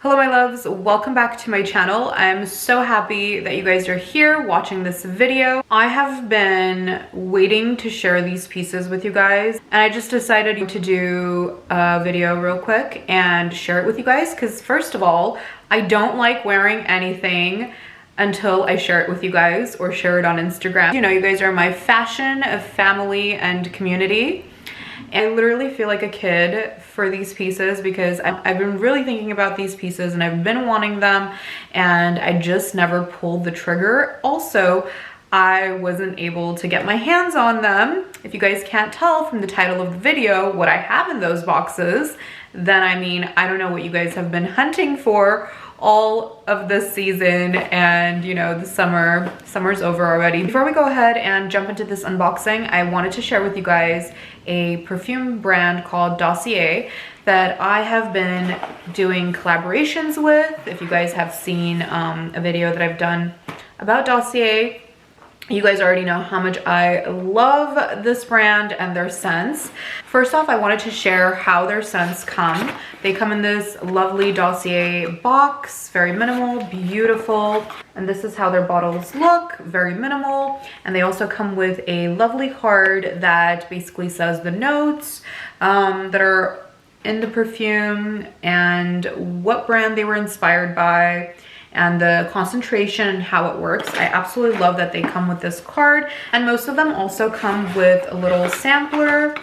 Hello my loves, welcome back to my channel. I'm so happy that you guys are here watching this video. I have been waiting to share these pieces with you guys, and I just decided to do a video real quick and share it with you guys because first of all, I don't like wearing anything until I share it with you guys or share it on Instagram. You know, you guys are my fashion family and community. I literally feel like a kid for these pieces because I've been really thinking about these pieces and I've been wanting them and I just never pulled the trigger. Also, I wasn't able to get my hands on them. If you guys can't tell from the title of the video what I have in those boxes, then I mean, I don't know what you guys have been hunting for all of this season, and you know, the summer's over already. Before we go ahead and jump into this unboxing, I wanted to share with you guys a perfume brand called Dossier that I have been doing collaborations with. If you guys have seen a video that I've done about Dossier, you guys already know how much I love this brand and their scents. First off, I wanted to share how their scents come. They come in this lovely Dossier box, very minimal, beautiful. And this is how their bottles look, very minimal. And they also come with a lovely card that basically says the notes that are in the perfume and what brand they were inspired by, and the concentration and how it works. I absolutely love that they come with this card, and most of them also come with a little sampler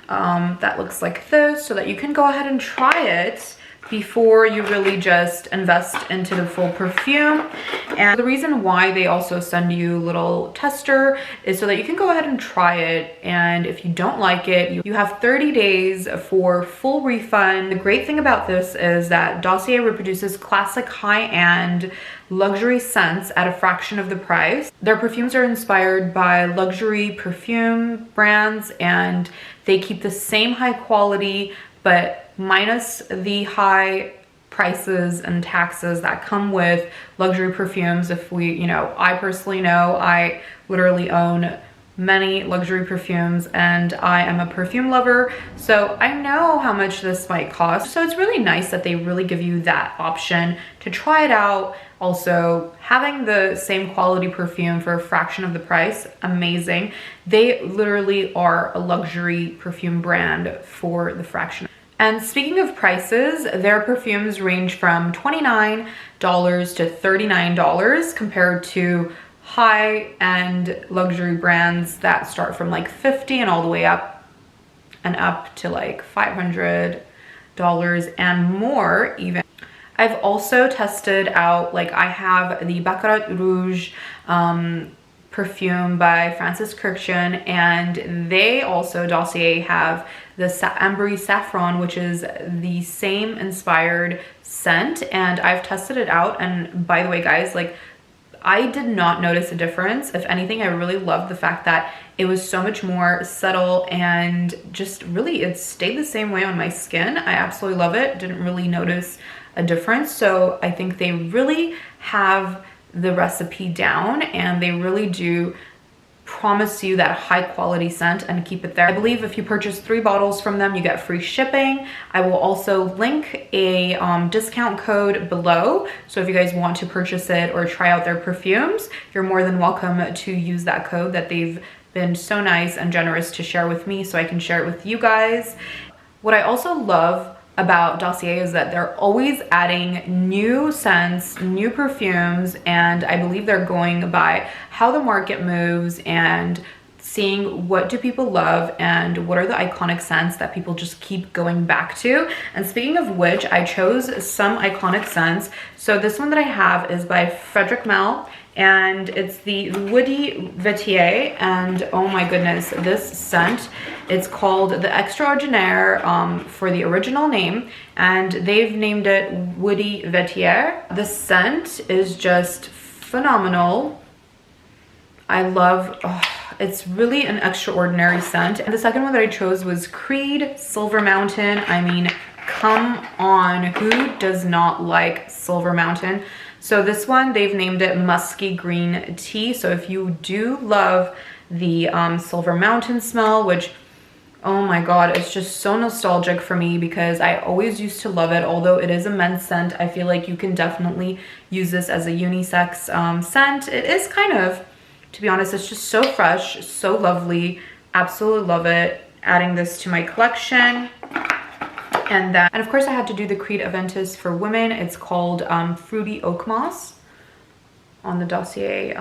that looks like this, so that you can go ahead and try it before you really just invest into the full perfume. And the reason why they also send you a little tester is so that you can go ahead and try it, and if you don't like it, you have 30 days for full refund. The great thing about this is that Dossier reproduces classic high-end luxury scents at a fraction of the price. Their perfumes are inspired by luxury perfume brands, and they keep the same high quality but minus the high prices and taxes that come with luxury perfumes. If we, you know, I personally know I literally own many luxury perfumes and I am a perfume lover, so I know how much this might cost. So it's really nice that they really give you that option to try it out. Also, having the same quality perfume for a fraction of the price, amazing. They literally are a luxury perfume brand for the fraction. And speaking of prices, their perfumes range from $29 to $39 compared to high-end luxury brands that start from like $50 and all the way up to like $500 and more even. I've also tested out, like I have the Baccarat Rouge perfume by Francis Kurkdjian, and they also, Dossier, have the Ambery Saffron, which is the same inspired scent, and I've tested it out, and by the way guys, like I did not notice a difference. If anything, I really loved the fact that it was so much more subtle and just really it stayed the same way on my skin. I absolutely love it. Didn't really notice a difference. So I think they really have the recipe down, and they really do promise you that high quality scent and keep it there. I believe if you purchase 3 bottles from them, you get free shipping. I will also link a discount code below, so if you guys want to purchase it or try out their perfumes, you're more than welcome to use that code that they've been so nice and generous to share with me so I can share it with you guys. What I also love about Dossier is that they're always adding new scents, new perfumes, and I believe they're going by how the market moves and seeing what do people love and what are the iconic scents that people just keep going back to. And speaking of which, I chose some iconic scents. So this one that I have is by Frederic Malle, and it's the Woody Vetier, and oh my goodness, this scent, it's called the Extraordinaire for the original name, and they've named it Woody Vetier. The scent is just phenomenal. I love, it's really an extraordinary scent. And the second one that I chose was Creed Silver Mountain. I mean, come on, who does not like Silver Mountain? So this one, they've named it Musky Green Tea. So if you do love the Silver Mountain smell, which Oh my god, it's just so nostalgic for me because I always used to love it. Although it is a men's scent, I feel like you can definitely use this as a unisex scent. It is kind of, to be honest, it's just so fresh, so lovely. Absolutely love it. Adding this to my collection. And of course I had to do the Creed Aventus for women. It's called Fruity Oak Moss on the Dossier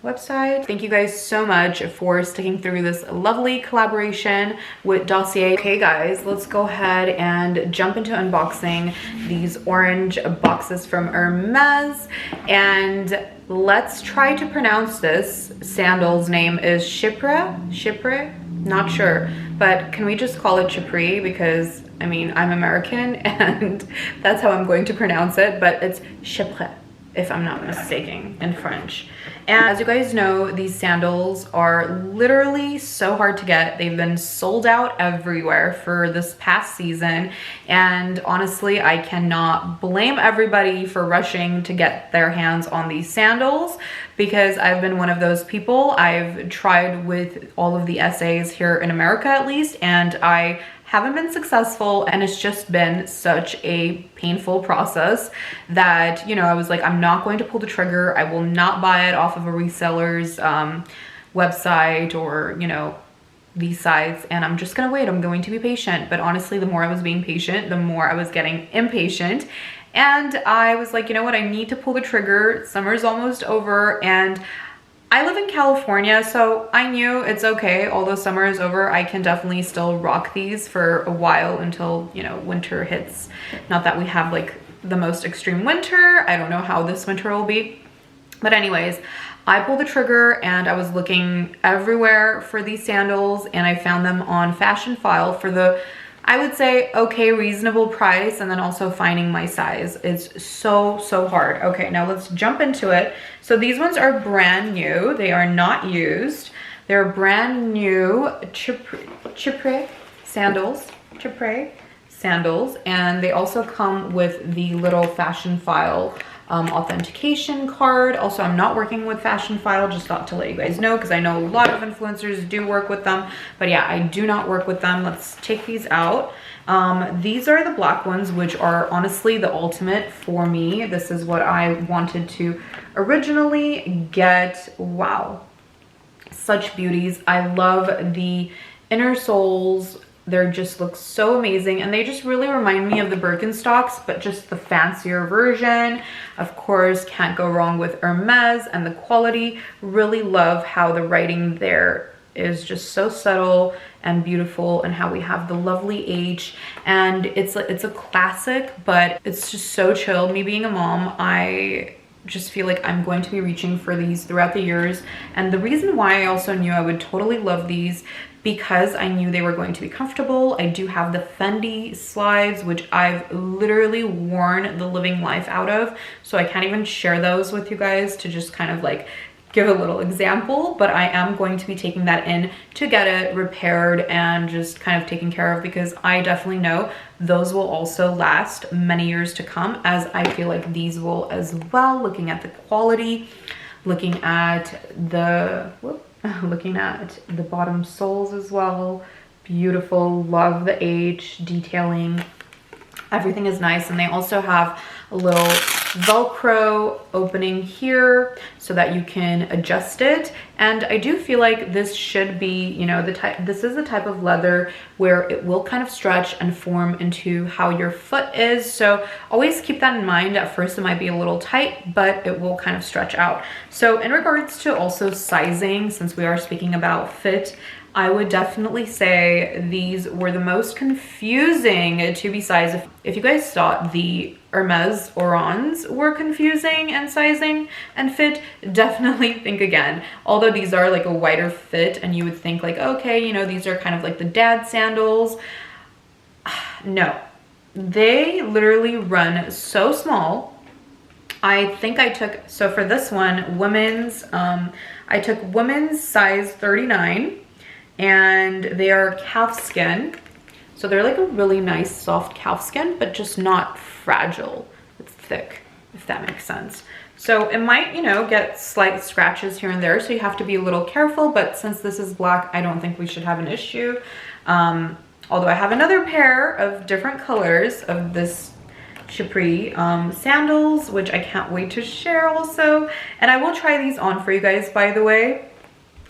website. Thank you guys so much for sticking through this lovely collaboration with Dossier. Okay guys, let's go ahead and jump into unboxing these orange boxes from Hermes, and let's try to pronounce this. Sandals name is Chypre, not sure, but can we just call it Chypre, because I mean I'm American and that's how I'm going to pronounce it, but it's Chypre if I'm not mistaken in French. And as you guys know, these sandals are literally so hard to get. They've been sold out everywhere for this past season. And honestly, I cannot blame everybody for rushing to get their hands on these sandals, because I've been one of those people. I've tried with all of the essays here in America at least, and I haven't been successful, and it's just been such a painful process that, you know, I was like, I'm not going to pull the trigger. I will not buy it off of a reseller's website or, you know, these sites, and I'm just gonna wait. I'm going to be patient. But honestly, the more I was being patient, the more I was getting impatient. And I was like, you know what, I need to pull the trigger. Summer's almost over, and I live in California, so I knew it's okay. Although summer is over, I can definitely still rock these for a while until, you know, winter hits. Not that we have like the most extreme winter. I don't know how this winter will be. But anyways, I pulled the trigger and I was looking everywhere for these sandals, and I found them on Fashion File for the, I would say, okay, reasonable price, and then also finding my size. It's so hard. Okay, now let's jump into it. So these ones are brand new. They are not used. They're brand new Chypre Sandals. Chypre Sandals. And they also come with the little Fashion File authentication card. Also, I'm not working with Fashion File, just thought to let you guys know, because I know a lot of influencers do work with them, but yeah, I do not work with them. Let's take these out. These are the black ones, which are honestly the ultimate for me. This is what I wanted to originally get. Wow, such beauties. I love the inner soles. They just look so amazing, and they just really remind me of the Birkenstocks, but just the fancier version. Of course, can't go wrong with Hermes and the quality. Really love how the writing there is just so subtle and beautiful, and how we have the lovely H, and it's a classic, but it's just so chill. Me being a mom, I just feel like I'm going to be reaching for these throughout the years. And the reason why I also knew I would totally love these, because I knew they were going to be comfortable. I do have the Fendi slides, which I've literally worn the living life out of, so I can't even share those with you guys to just kind of like give a little example, but I am going to be taking that in to get it repaired and just kind of taken care of, because I definitely know those will also last many years to come, as I feel like these will as well. Looking at the quality, looking at the bottom soles as well, beautiful. Love the H detailing. Everything is nice, and they also have a little Velcro opening here so that you can adjust it. And I do feel like this should be, you know, this is the type of leather where it will kind of stretch and form into how your foot is. So always keep that in mind. At first it might be a little tight, but it will kind of stretch out. So in regards to also sizing, since we are speaking about fit, I would definitely say these were the most confusing to be sized. If you guys thought the Hermes Orans were confusing and sizing and fit, definitely think again. Although these are like a wider fit, and you would think like, okay, you know, these are kind of like the dad sandals. No, they literally run so small. I think I took, so for this one, women's, I took women's size 39. And they are calf skin, so they're like a really nice soft calf skin, but just not fragile. It's thick, if that makes sense. So it might, you know, get slight scratches here and there, so you have to be a little careful, but since this is black, I don't think we should have an issue. Although I have another pair of different colors of this Chypre sandals, which I can't wait to share also. And I will try these on for you guys, by the way.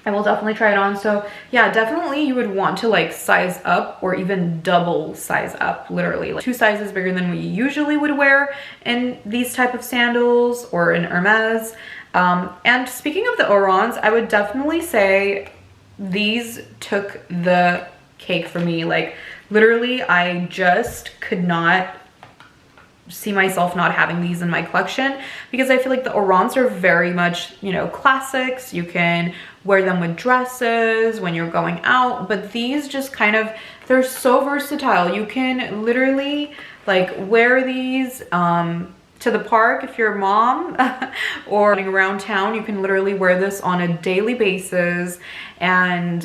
I will definitely try it on. So yeah, definitely you would want to like size up or even double size up, literally like 2 sizes bigger than we usually would wear in these type of sandals or in Hermes. And speaking of the orans, I would definitely say these took the cake for me. Like literally, I just could not see myself not having these in my collection because I feel like the orans are very much, you know, classics. You can wear them with dresses when you're going out, but these just kind of, they're so versatile. You can literally like wear these to the park if you're a mom or running around town. You can literally wear this on a daily basis, and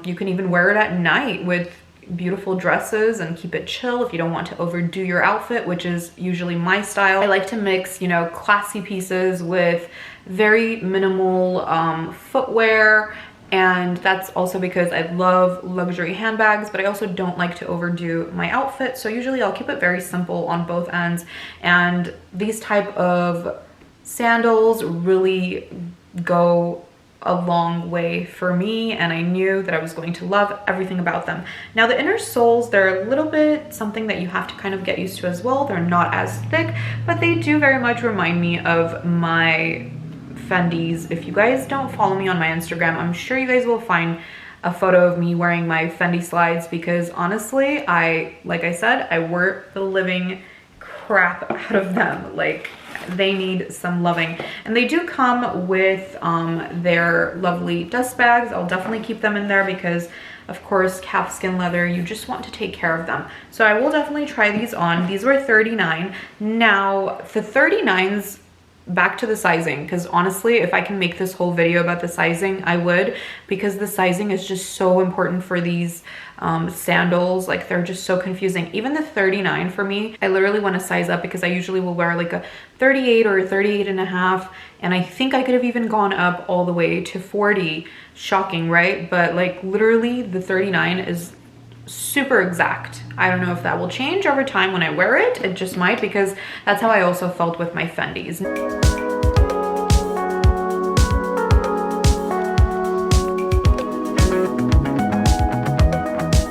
you can even wear it at night with beautiful dresses and keep it chill if you don't want to overdo your outfit, which is usually my style. I like to mix, you know, classy pieces with very minimal footwear, and that's also because I love luxury handbags, but I also don't like to overdo my outfit. So usually I'll keep it very simple on both ends, and these type of sandals really go a long way for me, and I knew that I was going to love everything about them. Now the inner soles, they're a little bit something that you have to kind of get used to as well. They're not as thick, but they do very much remind me of my Fendi's. If you guys don't follow me on my Instagram, I'm sure you guys will find a photo of me wearing my Fendi slides, because honestly, like I said, I wore the living crap out of them. Like, they need some loving. And they do come with their lovely dust bags. I'll definitely keep them in there because of course calfskin leather, you just want to take care of them. So I will definitely try these on. These were $39. Now the 39s, back to the sizing, because honestly, if I can make this whole video about the sizing, I would, because the sizing is just so important for these sandals. Like, they're just so confusing. Even the 39 for me, I literally want to size up because I usually will wear like a 38 or a 38 and a half, and I think I could have even gone up all the way to 40. Shocking, right? But like literally the 39 is super exact. I don't know if that will change over time when I wear it. It just might, because that's how I also felt with my Fendi's.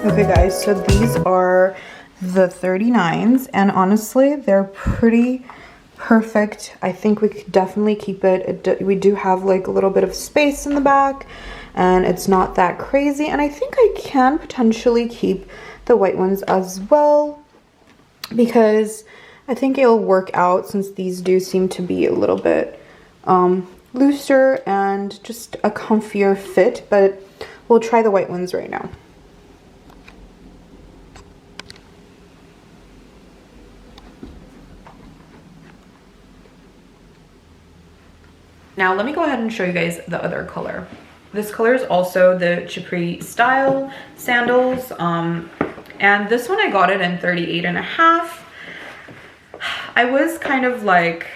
Okay guys, so these are the 39s, and honestly, they're pretty perfect. I think we could definitely keep it. We do have like a little bit of space in the back, and it's not that crazy. And I think I can potentially keep the white ones as well, because I think it'll work out, since these do seem to be a little bit looser and just a comfier fit. But we'll try the white ones right now. Now let me go ahead and show you guys the other color. This color is also the Chypre style sandals. And this one I got it in 38 and a half. I was kind of like,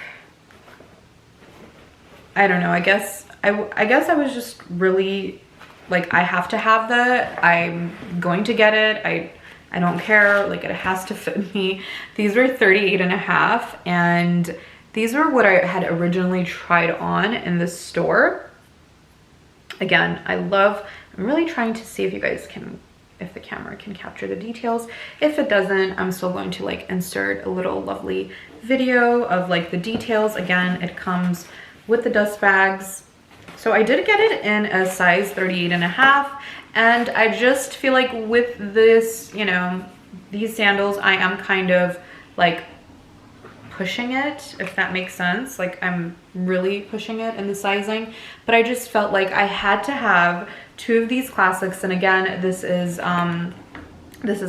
I don't know, I guess I was just really like, I have to have that. I'm going to get it. I don't care, like, it has to fit me. These were 38 and a half, and these were what I had originally tried on in the store. Again, I'm really trying to see if you guys can, if the camera can capture the details. If it doesn't, I'm still going to like insert a little lovely video of like the details. Again, it comes with the dust bags. So I did get it in a size 38 and a half. And I just feel like with this, you know, these sandals, I am kind of like pushing it, if that makes sense. Like, I'm really pushing it in the sizing, but I just felt like I had to have 2 of these classics. And again, this is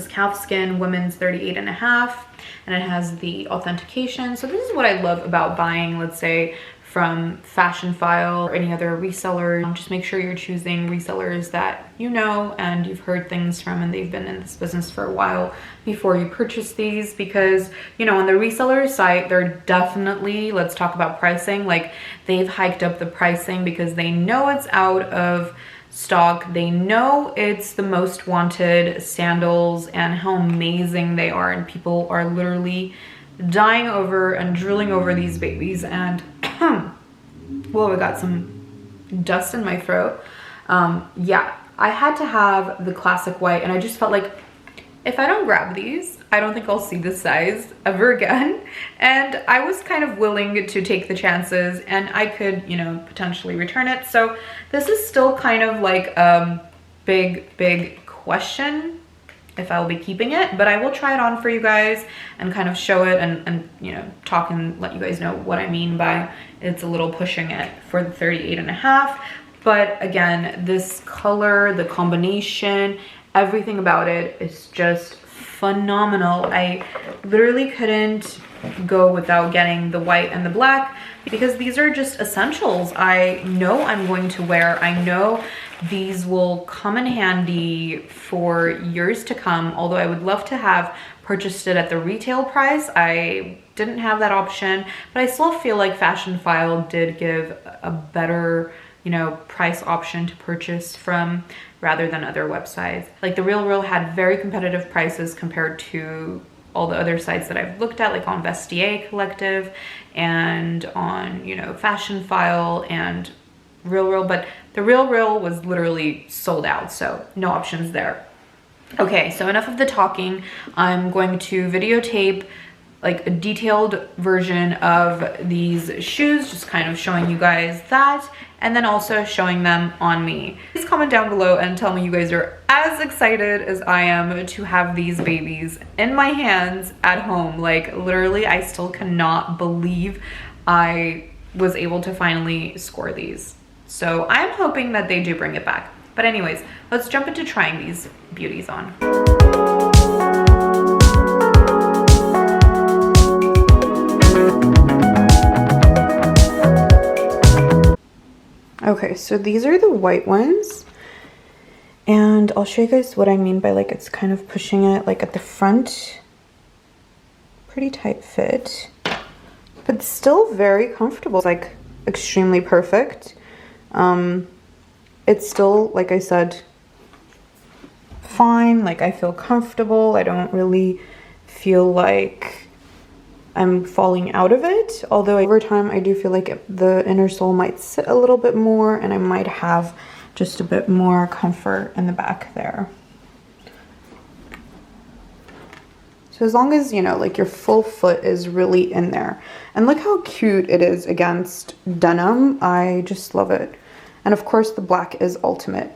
calfskin women's 38 and a half, and it has the authentication. So this is what I love about buying, let's say, from Fashion File or any other reseller. Just make sure you're choosing resellers that you know and you've heard things from, and they've been in this business for a while before you purchase these. Because, you know, on the reseller site, they're definitely, let's talk about pricing, like they've hiked up the pricing because they know it's out of stock. They know it's the most wanted sandals and how amazing they are, and people are literally dying over and drooling over these babies. And whoa, I got some dust in my throat. Yeah, I had to have the classic white, and I just felt like if I don't grab these, I don't think I'll see this size ever again. And I was kind of willing to take the chances, and I could, you know, potentially return it. So this is still kind of like a big question if I'll be keeping it, but I will try it on for you guys and kind of show it and you know, talk and let you guys know what I mean by it's a little pushing it for the 38.5. But again, this color, the combination, everything about it is just phenomenal. I literally couldn't go without getting the white and the black because these are just essentials I know I'm going to wear. I know these will come in handy for years to come, although I would love to have purchased it at the retail price. I didn't have that option, but I still feel like Fashionphile did give a better, you know, price option to purchase from rather than other websites. Like The RealReal had very competitive prices compared to all the other sites that I've looked at, like on Vestiaire Collective and on, you know, Fashionphile and RealReal, but The RealReal was literally sold out, so no options there. Okay, so enough of the talking. I'm going to videotape like a detailed version of these shoes, just kind of showing you guys that, and then also showing them on me. Please comment down below and tell me you guys are as excited as I am to have these babies in my hands at home. Like literally, I still cannot believe I was able to finally score these. So I'm hoping that they do bring it back. But anyways, let's jump into trying these beauties on. Okay, so these are the white ones, and I'll show you guys what I mean by like it's kind of pushing it like at the front. Pretty tight fit, but still very comfortable. It's like extremely perfect. It's still, like I said, fine. Like I feel comfortable. I don't really feel like I'm falling out of it, although over time I do feel like the inner sole might sit a little bit more and I might have just a bit more comfort in the back there. So as long as, you know, like your full foot is really in there. And look how cute it is against denim. I just love it. And of course the black is ultimate.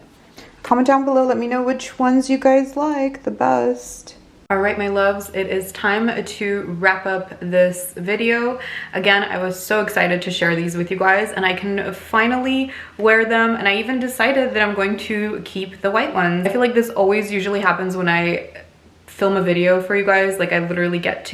Comment down below, let me know which ones you guys like the best. All right, my loves, it is time to wrap up this video. Again, I was so excited to share these with you guys, and I can finally wear them. And I even decided that I'm going to keep the white ones. I feel like this always usually happens when I film a video for you guys. Like I literally get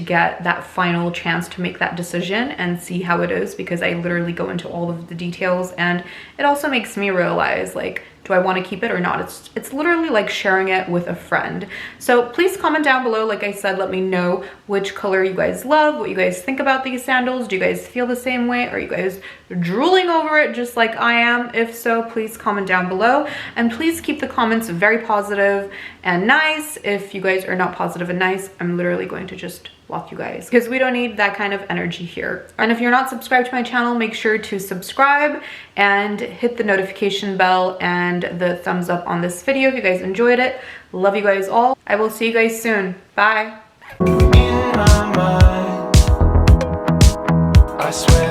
that final chance to make that decision and see how it is, because I literally go into all of the details, and it also makes me realize, like, do I want to keep it or not? It's literally like sharing it with a friend. So please comment down below. Like I said, let me know which color you guys love, what you guys think about these sandals. Do you guys feel the same way? Are you guys drooling over it just like I am? If so, please comment down below, and please keep the comments very positive and nice. If you guys are not positive and nice, I'm literally going to just block you guys, because we don't need that kind of energy here. And if you're not subscribed to my channel, make sure to subscribe and hit the notification bell and the thumbs up on this video if you guys enjoyed it. Love you guys all. I will see you guys soon. Bye. In my mind, I swear